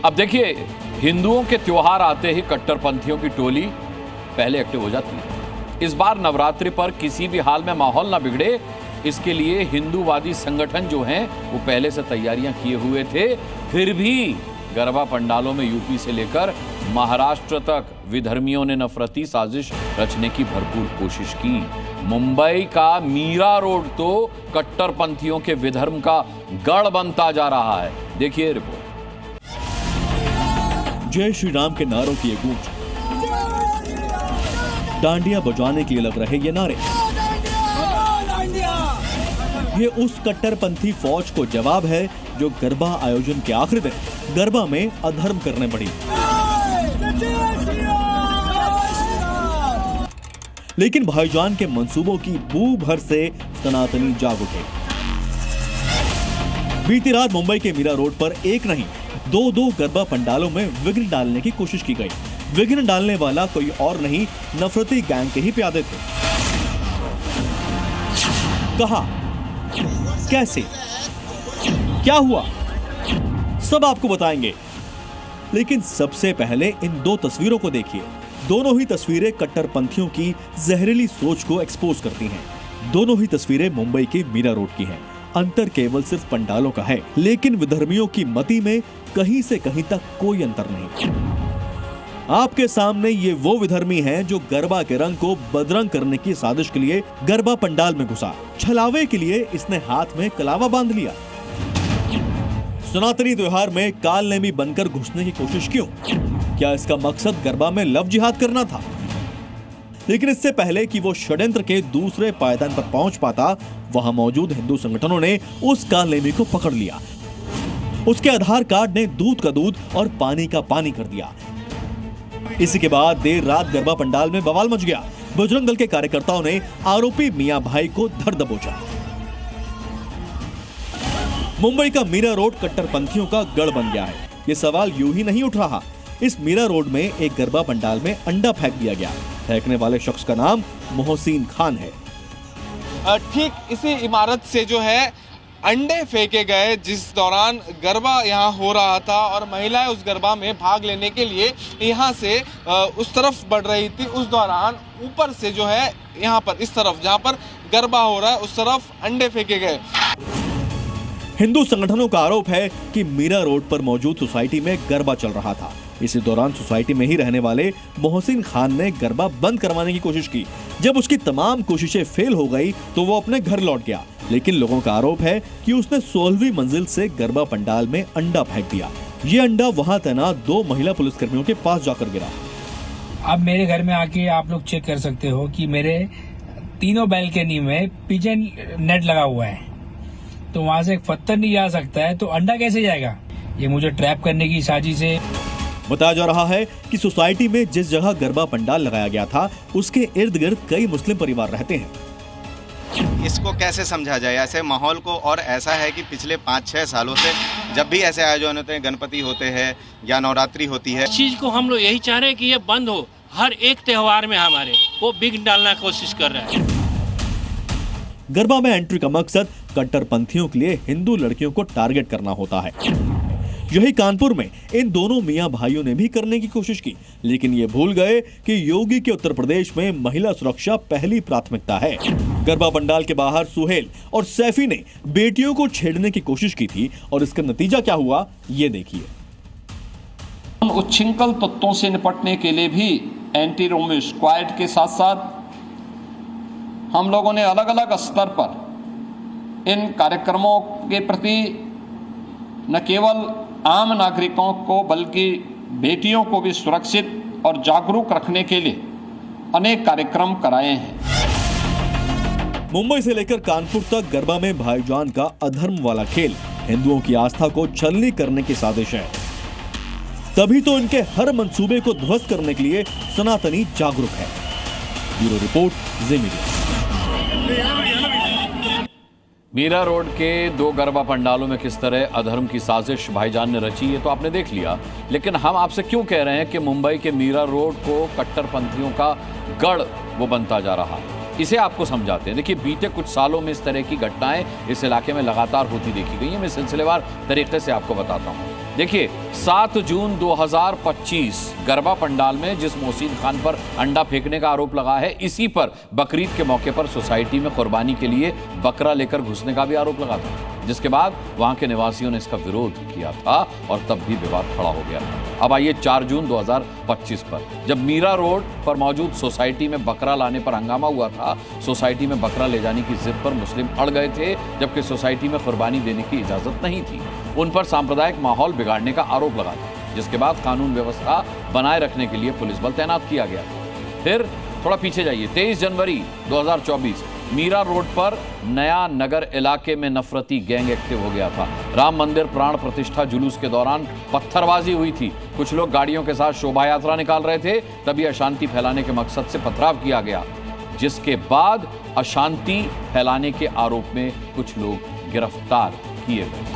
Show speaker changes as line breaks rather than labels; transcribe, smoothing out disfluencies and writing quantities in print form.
अब देखिए, हिंदुओं के त्योहार आते ही कट्टरपंथियों की टोली पहले एक्टिव हो जाती है। इस बार नवरात्रि पर किसी भी हाल में माहौल ना बिगड़े, इसके लिए हिंदूवादी संगठन जो हैं वो पहले से तैयारियां किए हुए थे। फिर भी गरबा पंडालों में यूपी से लेकर महाराष्ट्र तक विधर्मियों ने नफरती साजिश रचने की भरपूर कोशिश की। मुंबई का मीरा रोड तो कट्टरपंथियों के विधर्म का गढ़ बनता जा रहा है। देखिए रिपोर्ट।
जय श्री राम के नारों की ये गूंज, डांडिया बजाने के लिए लग रहे ये नारे, ये उस कट्टरपंथी फौज को जवाब है जो गरबा आयोजन के आखिरी दिन गरबा में अधर्म करने पड़ी। लेकिन भाईजान के मंसूबों की बू भर से सनातनी जाग उठे। बीती रात मुंबई के मीरा रोड पर एक नहीं दो गरबा पंडालों में विघ्न डालने की कोशिश की गई। विघ्न डालने वाला कोई और नहीं, नफरती गैंग के ही प्यादे थे। कहा, कैसे, क्या हुआ, सब आपको बताएंगे। लेकिन सबसे पहले इन दो तस्वीरों को देखिए। दोनों ही तस्वीरें कट्टरपंथियों की जहरीली सोच को एक्सपोज करती हैं। दोनों ही तस्वीरें मुंबई के मीरा रोड की हैं। अंतर केवल सिर्फ पंडालों का है, लेकिन विधर्मियों की मति में कहीं से कहीं तक कोई अंतर नहीं। आपके सामने ये वो विधर्मी हैं जो गरबा के रंग को बदरंग करने की साजिश के लिए गरबा पंडाल में घुसा। छलावे के लिए इसने हाथ में कलावा बांध लिया। सनातनी त्योहार में कालनेमी बनकर घुसने की कोशिश क्यों? क्या इसका मकसद गरबा में लव जिहाद करना था? लेकिन इससे पहले कि वो षड्यंत्र के दूसरे पायदान पर पहुंच पाता, वहां मौजूद हिंदू संगठनों ने उस कालनेमी को पकड़ लिया। उसके आधार कार्ड ने दूध का दूध और पानी का पानी कर दिया। इसी के बाद देर रात गरबा पंडाल में बवाल मच गया। बजरंग दल के कार्यकर्ताओं ने आरोपी मियां भाई को धर दबोचा। मुंबई का मीरा रोड कट्टरपंथियों का गढ़ बन गया है। ये सवाल यूं ही नहीं उठ रहा। इस मीरा रोड में एक गरबा पंडाल में अंडा फेंक दिया गया। फेंकने वाले शख्स का नाम मोहसिन खान है।
ठीक इसी इमारत से जो है अंडे फेंके गए, जिस दौरान गरबा यहाँ हो रहा था और महिलाएं उस गरबा में भाग लेने के लिए यहाँ से उस तरफ बढ़ रही थी। उस दौरान ऊपर से जो है यहाँ पर इस तरफ जहाँ पर गरबा हो रहा है उस तरफ अंडे फेंके गए।
हिंदू संगठनों का आरोप है कि मीरा रोड पर मौजूद सोसाइटी में गरबा चल रहा था। इसी दौरान सोसाइटी में ही रहने वाले मोहसिन खान ने गरबा बंद करवाने की कोशिश की। जब उसकी तमाम कोशिशें फेल हो गई तो वो अपने घर लौट गया। लेकिन लोगों का आरोप है कि उसने 16वीं मंजिल से गरबा पंडाल में अंडा फेंक दिया। ये अंडा वहां तैनात 2 महिला पुलिसकर्मियों के पास जाकर गिरा।
अब मेरे घर में आके आप लोग चेक कर सकते हो कि मेरे तीनों बैल्कनी में पिजन नेट लगा हुआ है, तो वहां से एक पत्थर नहीं जा सकता है, तो अंडा कैसे जाएगा? ये मुझे ट्रैप करने की साजिश है।
बताया जा रहा है कि सोसाइटी में जिस जगह गरबा पंडाल लगाया गया था उसके इर्द गिर्द कई मुस्लिम परिवार रहते हैं।
इसको कैसे समझा जाए ऐसे माहौल को? और ऐसा है कि पिछले 5-6 सालों से जब भी ऐसे आयोजन होते हैं, गणपति होते हैं या नवरात्रि होती है,
इस चीज को हम लोग यही चाह रहे हैं कि ये बंद हो। हर एक त्योहार में हमारे वो बिग डालना की कोशिश कर रहे हैं।
गरबा में एंट्री का मकसद कट्टरपंथियों के लिए हिंदू लड़कियों को टारगेट करना होता है। यही कानपुर में इन दोनों मियां भाइयों ने भी करने की कोशिश की, लेकिन ये भूल गए कि योगी के उत्तर प्रदेश में महिला सुरक्षा पहली प्राथमिकता है। गरबा पंडाल के बाहर सुहेल और सैफी ने बेटियों को छेड़ने की कोशिश की थी और इसका नतीजा क्या हुआ, ये देखिए।
उच्छृंखल तत्वों से निपटने के लिए भी एंटी रोमियो स्क्वाड के साथ साथ हम लोगों ने अलग अलग स्तर पर इन कार्यक्रमों के प्रति न केवल आम नागरिकों को बल्कि बेटियों को भी सुरक्षित और जागरूक रखने के लिए अनेक कार्यक्रम कराए हैं।
मुंबई से लेकर कानपुर तक गरबा में भाईजान का अधर्म वाला खेल हिंदुओं की आस्था को छलनी करने की साजिश है। तभी तो इनके हर मंसूबे को ध्वस्त करने के लिए सनातनी जागरूक है। ब्यूरो रिपोर्ट, जी मीडिया।
मीरा रोड के 2 गरबा पंडालों में किस तरह अधर्म की साजिश भाईजान ने रची है तो आपने देख लिया। लेकिन हम आपसे क्यों कह रहे हैं कि मुंबई के मीरा रोड को कट्टरपंथियों का गढ़ वो बनता जा रहा है, इसे आपको समझाते हैं। देखिए, बीते कुछ सालों में इस तरह की घटनाएं इस इलाके में लगातार होती देखी गई हैं। मैं सिलसिलेवार तरीके से आपको बताता हूँ। देखिए, 7 जून 2025 गरबा पंडाल में जिस मोहसिन खान पर अंडा फेंकने का आरोप लगा है, इसी पर बकरीद के मौके पर सोसाइटी में कुर्बानी के लिए बकरा लेकर घुसने का भी आरोप लगा था, जिसके बाद वहां के निवासियों ने इसका विरोध किया था और तब भी विवाद खड़ा हो गया था। अब आइए 4 जून 2025 पर, जब मीरा रोड पर मौजूद सोसाइटी में बकरा लाने पर हंगामा हुआ था। सोसाइटी में बकरा ले जाने की जिद पर मुस्लिम अड़ गए थे, जबकि सोसाइटी में कुर्बानी देने की इजाजत नहीं थी। उन पर सांप्रदायिक माहौल बिगाड़ने का आरोप लगा था, जिसके बाद कानून व्यवस्था बनाए रखने के लिए पुलिस बल तैनात किया गया था। फिर थोड़ा पीछे जाइए, 23 जनवरी 2024 मीरा रोड पर नया नगर इलाके में नफरती गैंग एक्टिव हो गया था। राम मंदिर प्राण प्रतिष्ठा जुलूस के दौरान पत्थरबाजी हुई थी। कुछ लोग गाड़ियों के साथ शोभा यात्रा निकाल रहे थे, तभी अशांति फैलाने के मकसद से पथराव किया गया, जिसके बाद अशांति फैलाने के आरोप में कुछ लोग गिरफ्तार किए गए।